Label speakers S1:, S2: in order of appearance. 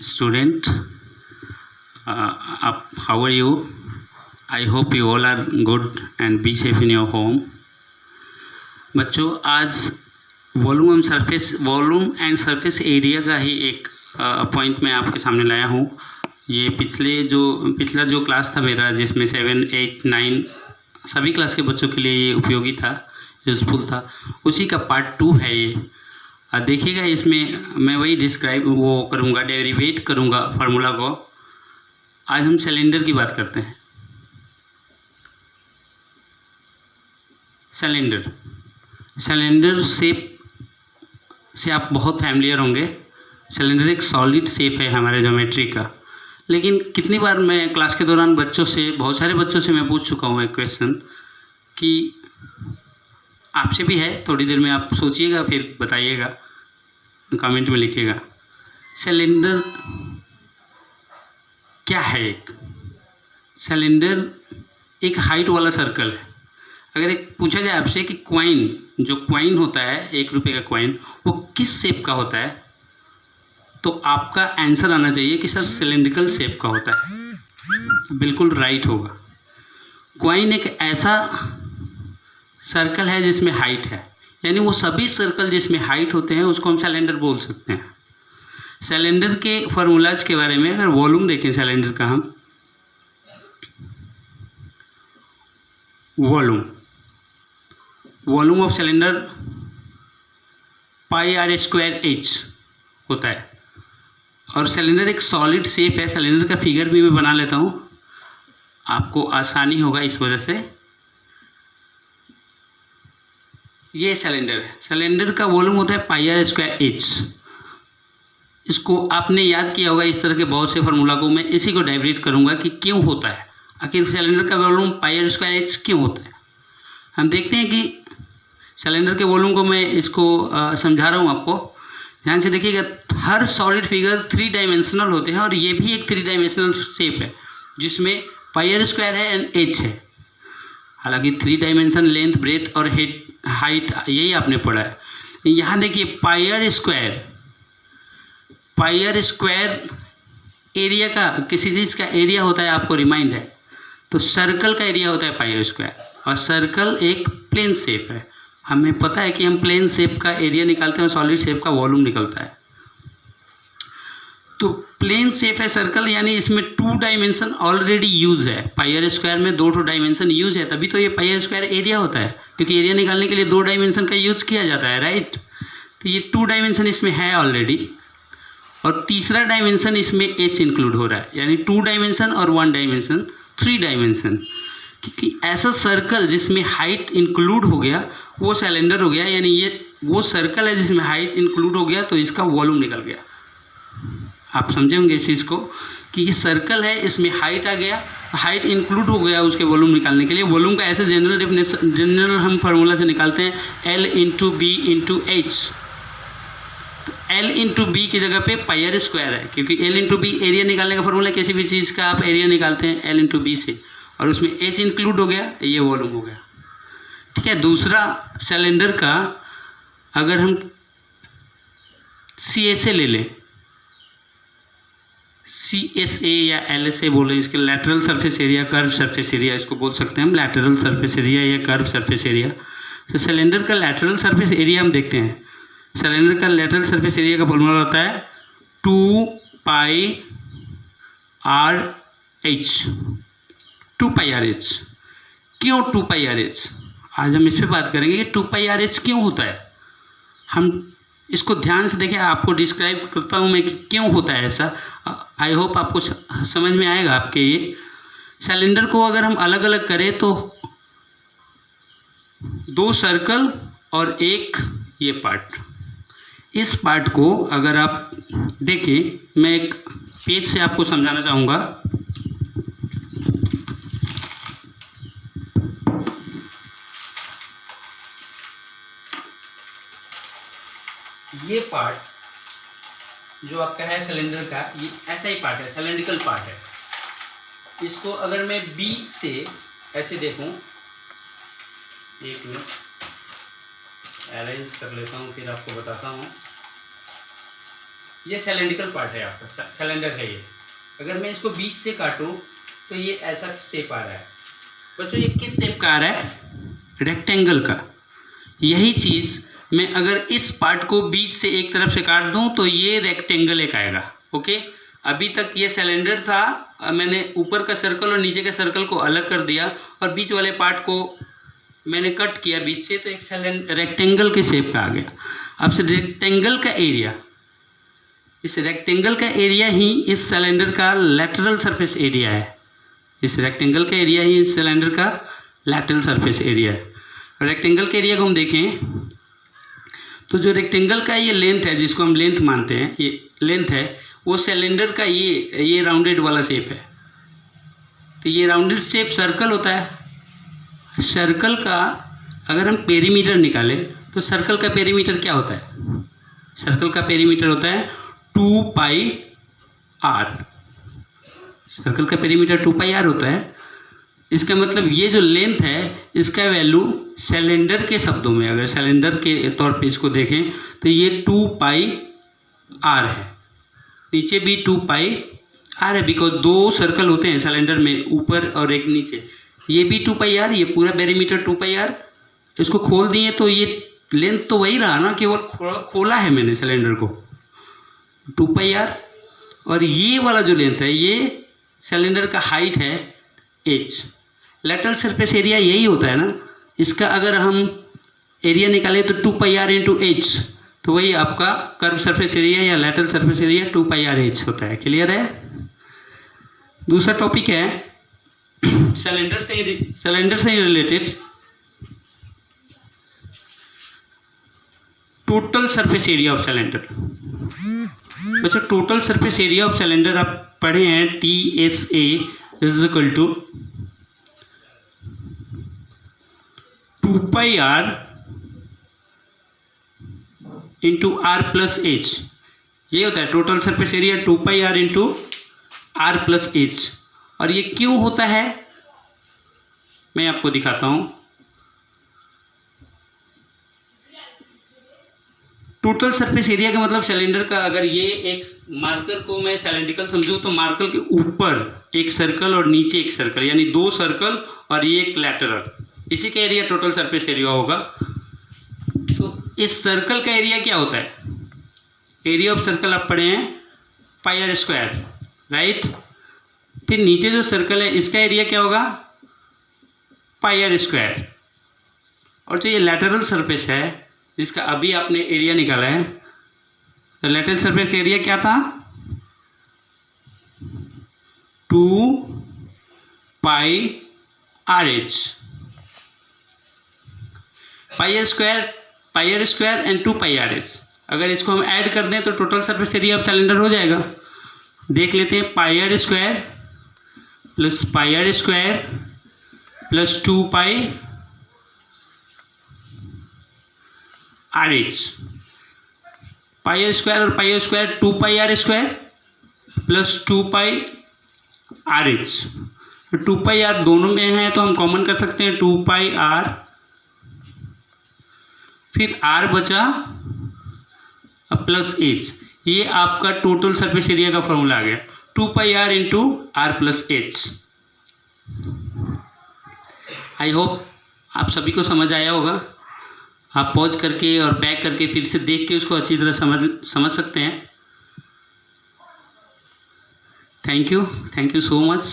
S1: Student, how are you? I hope you all are good and be safe in your home. बच्चों, आज volume and surface area का ही एक point मैं आपके सामने लाया हूँ। ये पिछला जो क्लास था मेरा, जिसमें 7, 8, 9 सभी क्लास के बच्चों के लिए ये उपयोगी था, यूज़फुल था, उसी का पार्ट 2 है ये। देखिएगा, इसमें मैं वही करूँगा, डेरिवेट करूँगा फार्मूला को। आज हम सिलेंडर की बात करते हैं। सिलेंडर शेप से आप बहुत फैमिलियर होंगे। सिलेंडर एक सॉलिड शेप है हमारे ज्योमेट्री का। लेकिन कितनी बार मैं क्लास के दौरान बहुत सारे बच्चों से मैं पूछ चुका हूँ एक क्वेश्चन, कि आपसे भी है, थोड़ी देर में आप सोचिएगा फिर बताइएगा, कमेंट में लिखिएगा। सिलेंडर क्या है? सिलेंडर एक हाइट वाला सर्कल है। अगर एक पूछा जाए आपसे कि जो कॉइन होता है, 1 रुपये का कॉइन, वो किस शेप का होता है, तो आपका आंसर आना चाहिए कि सर सिलेंड्रिकल शेप का होता है। बिल्कुल राइट होगा। कॉइन एक ऐसा सर्कल है जिसमें हाइट है, यानी वो सभी सर्कल जिसमें हाइट होते हैं उसको हम सिलेंडर बोल सकते हैं। सिलेंडर के फार्मूलाज के बारे में अगर वॉल्यूम देखें सिलेंडर का, हम वॉल्यूम ऑफ सिलेंडर πr² होता है। और सिलेंडर एक सॉलिड शेप है। सिलेंडर का फिगर भी मैं बना लेता हूँ, आपको आसानी होगा इस वजह से। ये सिलेंडर है। सिलेंडर का वॉल्यूम होता है πr²। इसको आपने याद किया होगा, इस तरह के बहुत से फार्मूला को मैं इसी को डेरिवेट करूँगा कि क्यों होता है, आखिर सिलेंडर का वॉल्यूम πr² क्यों होता है। हम देखते हैं कि सिलेंडर के वॉल्यूम को मैं इसको समझा रहा हूँ आपको। ध्यान से देखिएगा, हर सॉलिड फिगर 3 डायमेंशनल होते हैं, और ये भी एक 3 डायमेंशनल शेप है जिसमें πr² है एंड h है। हालांकि 3 डायमेंशन लेंथ, ब्रेथ और हाइट यही आपने पढ़ा है। यहाँ देखिए, πr² एरिया का, किसी चीज़ का एरिया होता है, आपको रिमाइंड है, तो सर्कल का एरिया होता है πr²। और सर्कल एक प्लेन शेप है। हमें पता है कि हम प्लेन शेप का एरिया निकालते हैं और सॉलिड शेप का वॉल्यूम निकलता है। तो प्लेन शेप है सर्कल, यानी इसमें 2 डायमेंशन ऑलरेडी यूज है। πr² में 2 डायमेंशन यूज है, तभी तो ये πr² एरिया होता है, क्योंकि एरिया निकालने के लिए 2 डायमेंशन का यूज किया जाता है, राइट। तो ये 2 डायमेंशन इसमें है ऑलरेडी, और तीसरा डायमेंशन इसमें h इंक्लूड हो रहा है, यानी 2 डायमेंशन और 1 डायमेंशन, 3 डायमेंशन। क्योंकि ऐसा सर्कल जिसमें हाइट इंक्लूड हो गया वो सिलेंडर हो गया, यानी ये वो सर्कल है जिसमें हाइट इंक्लूड हो गया, तो इसका वॉल्यूम निकल गया। आप समझे होंगे इस चीज़ को कि ये सर्कल है, इसमें हाइट आ गया, हाइट इंक्लूड हो गया उसके वॉल्यूम निकालने के लिए। वॉल्यूम का ऐसे जनरल हम फार्मूला से निकालते हैं, L × B × H। तो L × B की जगह पे πr² है, क्योंकि L × B एरिया निकालने का फार्मूला, किसी भी चीज़ का आप एरिया निकालते हैं L × B से, और उसमें h इंक्लूड हो गया, ये वॉल्यूम हो गया। ठीक है। दूसरा, सिलेंडर का अगर हम CSA ले लें, CSA या LSA बोलें, इसके lateral surface area, curve surface area इसको बोल सकते हैं हम, लैटरल सरफेस एरिया या कर्व सरफेस एरिया। तो सिलेंडर का लैटरल सरफेस एरिया हम देखते हैं। सिलेंडर का लैटरल सरफेस एरिया का फॉर्मूला होता है 2πRH। 2πRH। क्यों 2πRH? आज हम इस पर बात करेंगे कि 2πRH क्यों होता है। हम इसको ध्यान से देखें, आपको डिस्क्राइब करता हूँ मैं कि क्यों होता है ऐसा। आई होप आपको समझ में आएगा आपके। ये सिलेंडर को अगर हम अलग अलग करें तो 2 सर्कल और एक ये पार्ट, इस पार्ट को अगर आप देखें, मैं एक पेज से आपको समझाना चाहूँगा। ये पार्ट जो आपका है सिलेंडर का, ये ऐसा ही पार्ट है, सिलेंड्रिकल पार्ट है। इसको अगर मैं B से ऐसे देखूं, एक मिनट अरेंज कर लेता हूँ, फिर आपको बताता हूँ। ये सिलेंड्रिकल पार्ट है आपका, सिलेंडर है ये। अगर मैं इसको बीच से काटूं तो ये ऐसा शेप आ रहा है। बच्चों ये किस शेप का आ रहा है? रेक्टेंगल का। यही चीज़ मैं अगर इस पार्ट को बीच से एक तरफ से काट दूं तो ये रेक्टेंगल एक आएगा। ओके, अभी तक ये सिलेंडर था, मैंने ऊपर का सर्कल और नीचे के सर्कल को अलग कर दिया और बीच वाले पार्ट को मैंने कट किया बीच से, तो एक रेक्टेंगल के शेप का आ गया। अब से रेक्टेंगल का एरिया, इस रेक्टेंगल का एरिया ही इस सिलेंडर का लैटरल सरफेस एरिया है। इस रेक्टेंगल का एरिया ही इस सिलेंडर का लैटरल सरफेस एरिया है। रेक्टेंगल के एरिया को हम देखें तो जो रेक्टेंगल का ये लेंथ है, जिसको हम लेंथ मानते हैं, ये लेंथ है, वो सिलेंडर का ये राउंडेड वाला शेप है। तो ये राउंडेड शेप सर्कल होता है। सर्कल का अगर हम पेरीमीटर निकालें तो सर्कल का पेरीमीटर क्या होता है? सर्कल का पेरीमीटर होता है 2πr। सर्कल का पेरीमीटर 2πr होता है। इसका मतलब ये जो लेंथ है इसका वैल्यू सिलेंडर के शब्दों में, अगर सिलेंडर के तौर पे इसको देखें तो ये 2πr है। नीचे भी 2πr है, बिकॉज दो सर्कल होते हैं सिलेंडर में, ऊपर और एक नीचे। ये भी 2πr, ये पूरा पेरीमीटर 2πr। इसको खोल दिए तो ये लेंथ तो वही रहा ना, केवल खोला है मैंने सिलेंडर को, 2πr। और ये वाला जो लेंथ है ये सिलेंडर का हाइट है h। लैटरल सरफेस एरिया यही होता है ना, इसका अगर हम एरिया निकालें तो 2πr इंटू h, तो वही आपका कर्व सरफेस एरिया या लैटरल सरफेस एरिया 2πrh होता है। क्लियर है? दूसरा टॉपिक है सिलेंडर से related total surface area of cylinder. बच्चा total surface area of cylinder आप पढ़े हैं, TSA is equal to 2πr into r plus h। ये होता है total surface area 2πr into r plus h। और ये क्यों होता है मैं आपको दिखाता हूँ। टोटल सरफेस एरिया का मतलब सिलेंडर का, अगर ये एक मार्कर को मैं सिलेंड्रिकल समझूं तो मार्कर के ऊपर एक सर्कल और नीचे एक सर्कल, यानी दो सर्कल और ये एक लैटरल, इसी का एरिया टोटल सरफेस एरिया होगा। तो इस सर्कल का एरिया क्या होता है? एरिया ऑफ सर्कल आप पढ़े हैं πr स्क्वायर, राइट। फिर नीचे जो सर्कल है इसका एरिया क्या होगा? πr square. और जो ये लैटरल सरफेस है जिसका अभी आपने एरिया निकाला है, तो लैटरल सरफेस एरिया क्या था? 2πrh। πr square and 2πrh। अगर इसको हम ऐड कर दें तो total surface area of cylinder हो जाएगा। देख लेते हैं, πr square plus πr square plus 2πrh। πr square और πr square 2πr square plus 2πrh। 2πr दोनों में है तो हम कॉमन कर सकते हैं 2πr, फिर r बचा प्लस h। ये आपका टोटल सरफेस एरिया का फॉर्मूला आ गया, 2πr into r plus h। I hope आप सभी को समझ आया होगा। आप पॉज करके और बैक करके फिर से देख के उसको अच्छी तरह समझ सकते हैं। Thank you so much.